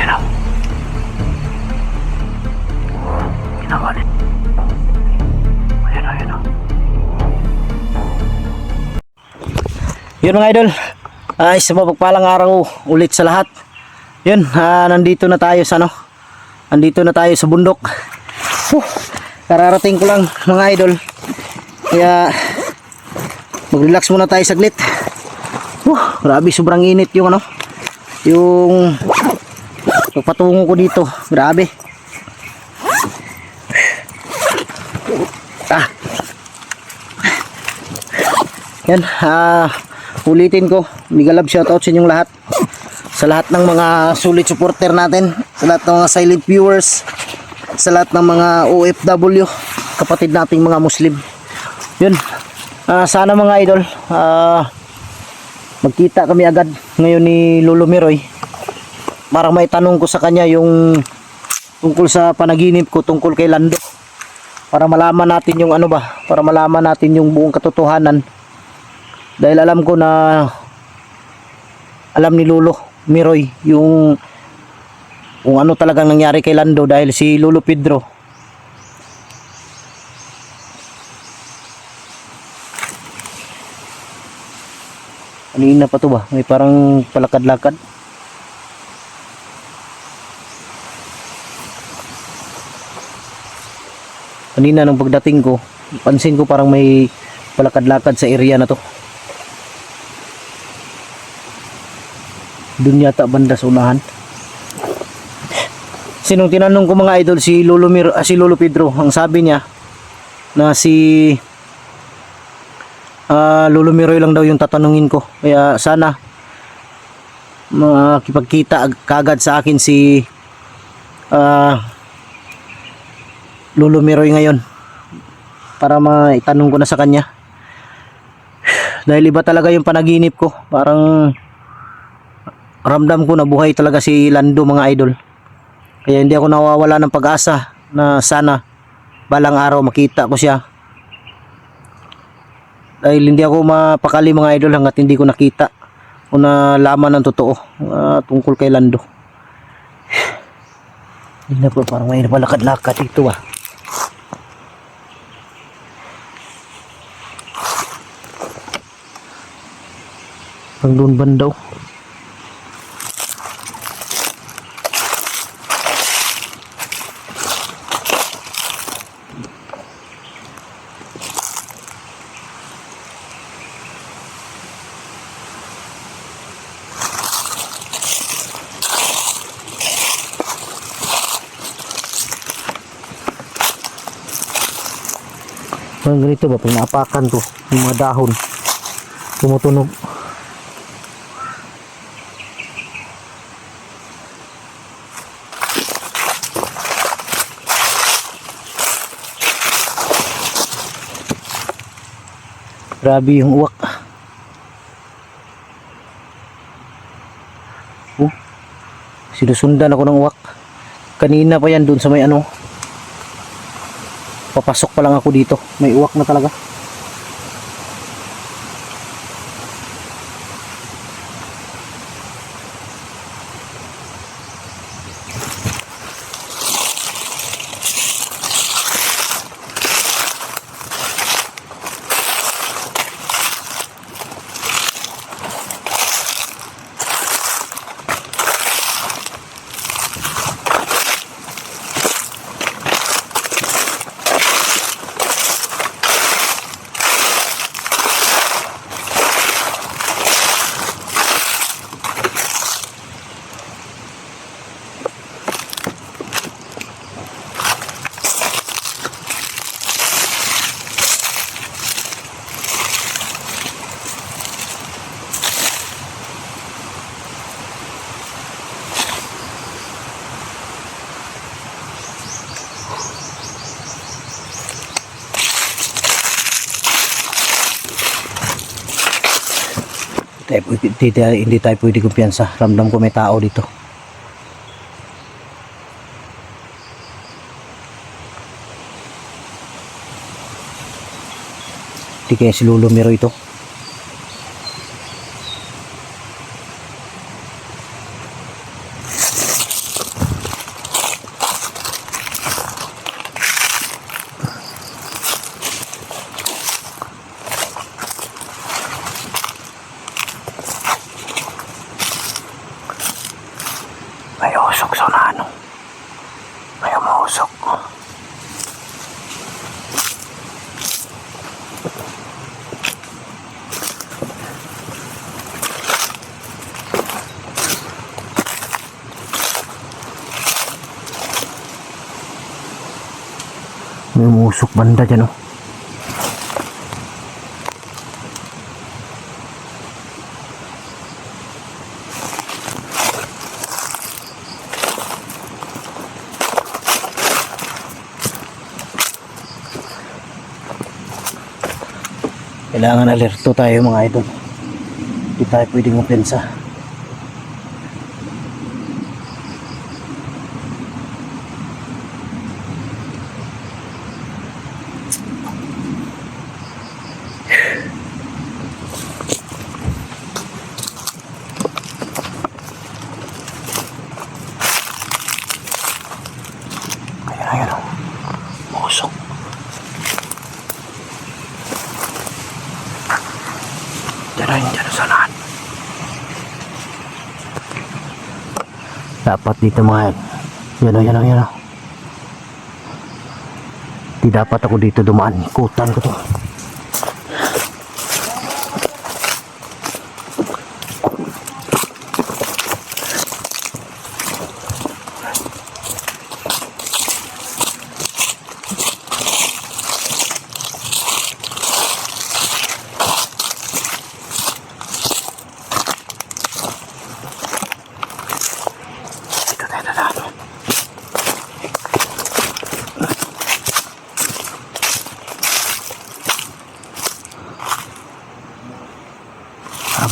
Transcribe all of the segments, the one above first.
Ayan o. Kinakalit. Ayan o. Yun mga idol, ay sa mapagpalang araw ulit sa lahat. Yun, nandito na tayo sa Nandito na tayo sa bundok. Kararating ko lang mga idol. Kaya mag-relax muna tayo saglit. Grabe, sobrang init yung yung pagpatungo ko dito. Grabe. Yan, ulitin ko, mega love shoutout sa inyong lahat, sa lahat ng mga solid supporter natin, sa lahat ng mga silent viewers, sa lahat ng mga OFW, kapatid nating mga Muslim. Yun, sana mga idol, magkita kami agad ngayon ni Lolo Miroy para may tanong ko sa kanya yung tungkol sa panaginip ko tungkol kay Lando, para malaman natin yung para malaman natin yung buong katotohanan. Dahil alam ko na alam ni Lolo Miroy yung kung ano talagang nangyari kay Lando, dahil si Lolo Pedro kanina pa to ba? May parang palakad-lakad. Kanina nung pagdating ko, pansin ko parang may palakad-lakad sa area na to. Doon yata banda sa unahan. Sinong tinanong ko mga idol, si Lolo Pedro, ang sabi niya na si Lolo Miroy lang daw yung tatanungin ko. Kaya sana makipagkita kagad sa akin si Lolo Miroy ngayon para maitanong ko na sa kanya. Dahil iba talaga yung panaginip ko. Parang ramdam ko na buhay talaga si Lando mga idol. Kaya hindi ako nawawala ng pag-asa na sana balang araw makita ko siya. Dahil hindi ako mapakali mga idol hanggat hindi ko nakita o nalaman ng totoo tungkol kay Lando. Hindi na po, parang may napalakad-lakad dito Pang doon bandaw. Parang ganito ba, pag naapakan to, yung mga dahon tumutunog. Grabe yung uwak. Sinusundan ako ng uwak. Kanina pa yan dun sa may papasok pa lang ako dito, may uwak na talaga. Hindi tayo pwede kumpiyansa. Ramdam ko may tao dito. Di kaya si Lolo Miroy ito. umuusok sa unahan. May umuusok. May umuusok banda dyan, oh. Kailangan alerto tayo mga idol. Hindi tayo pwedeng mapensa. Ayan, oh. Musok. Diyan sa lahat. Dapat dito mga yan o. Di dapat ako dito dumaan. Ikutan ko to.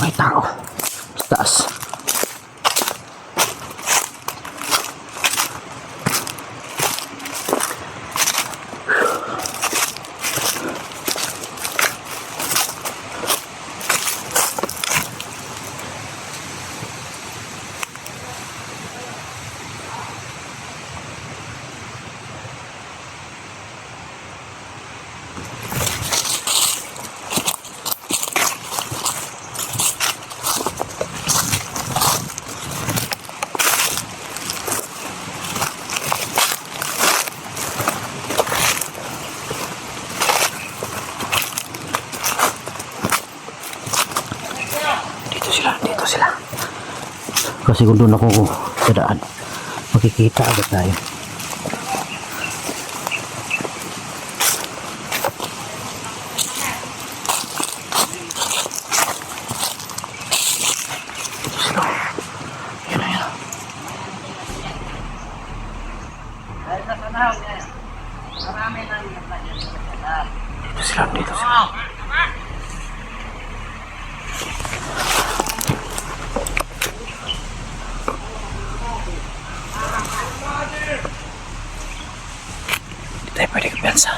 May tao sa taas. Dito sila. Kasi kung doon ako sa daan, makikita agad tayo. Dito sila. Yan. Dito sila. Tayo pwede kumpiyansa.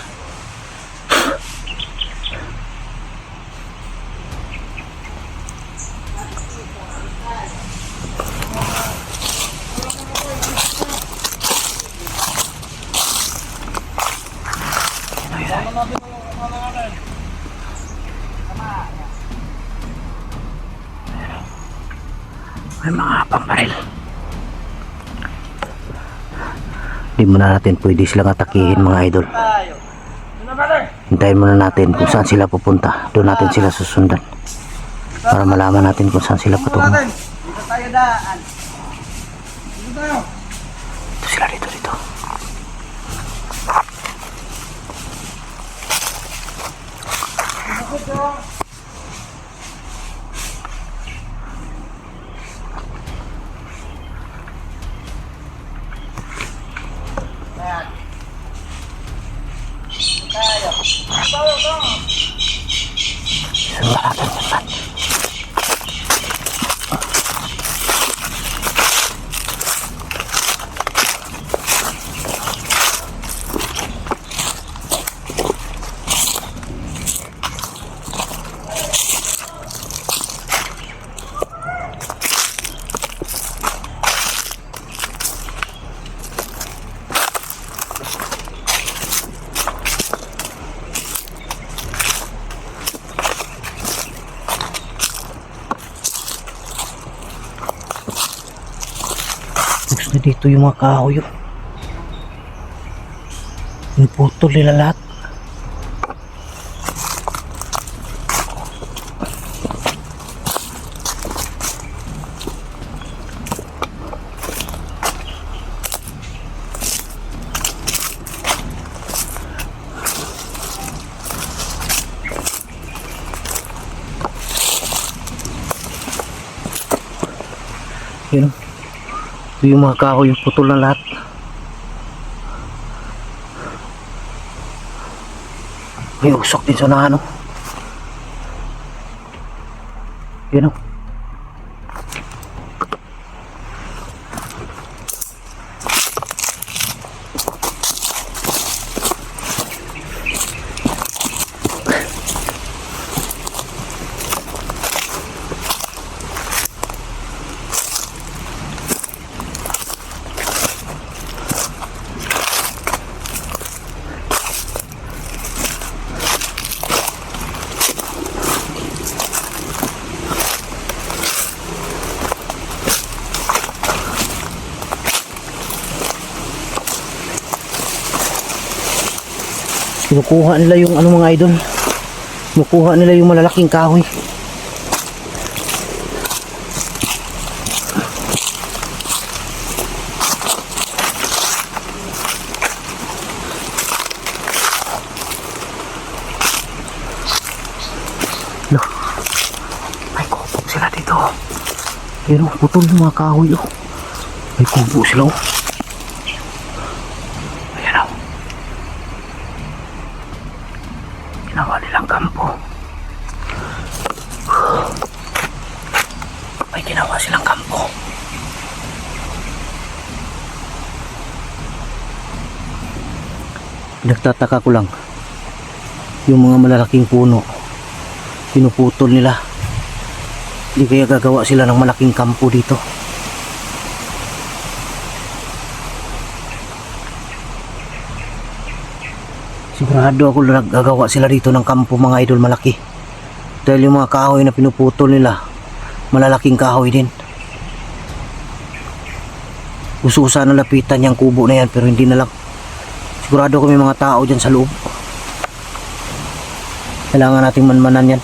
May mga pambaril. Di muna natin pwede silang atakihin mga idol. Hintayin muna natin kung saan sila pupunta. Doon natin sila susundan para malaman natin kung saan sila patungo. Dito sila, dito. Ubus na dito yung mga kahoy. Oh. Pinuputol nila lahat. Yun. Ito yung mga kahoy yung putol na lahat. May usok din sa nano. Yun o. Kinukuha nila yung ano mga idol. Kinukuha nila yung malalaking kahoy. Loh. May kubo sila dito. Pero putol yung mga kahoy. Oh. May kubo sila. Oh. Ginawa nilang kampo. May ginawa silang kampo. Nagtataka ko lang yung mga malalaking puno pinuputol nila. Hindi kaya gagawa sila ng malaking kampo dito. Sigurado ako na gagawa sila dito ng kampo mga idol malaki. Dahil yung mga kahoy na pinuputol nila, malalaking kahoy din. Gusto ko sana lapitan yung kubo na yan pero hindi na lang. Sigurado ko may mga tao dyan sa loob. Kailangan nating manmanan yan.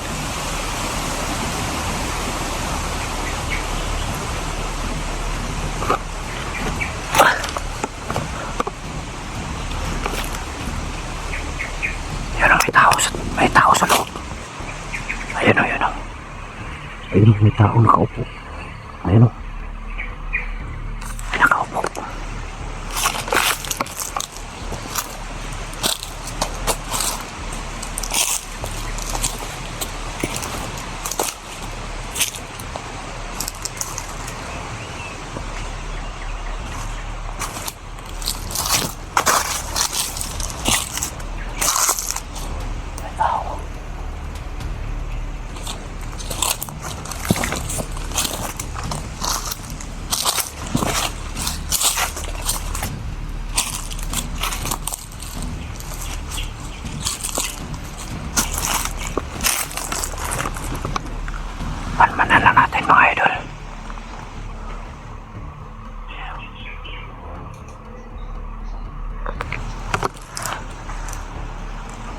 May tao sa loob. Ayun o, ayun o. Ayun o, may tao nakaupo. Ayun o. May nakaupo. Palmanan lang natin mga idol.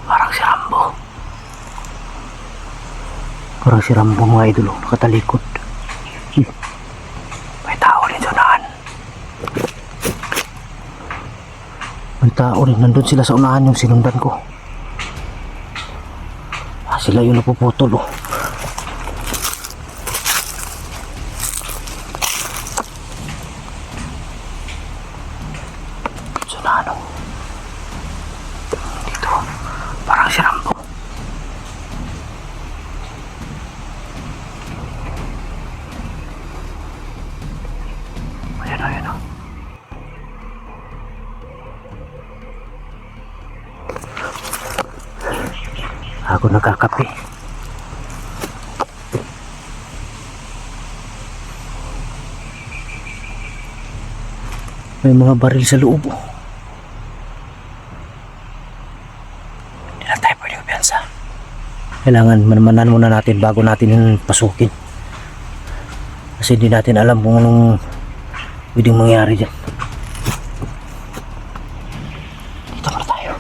Parang si Rambo. Parang si Rambo mga idol. Nakatalikod. May tao rin sa unahan. May tao rin. Nandun sila sa unahan yung sinundan ko. Sila yung napuputol oh. Ano? Dito, parang si Rambo. Ayan o, ayan o. Ako nagkakape. May mga baril sa loob oh. Kailangan manmanan muna natin bago natin pasukin kasi hindi natin alam kung anong pwedeng mangyari dyan. Dito muna tayo.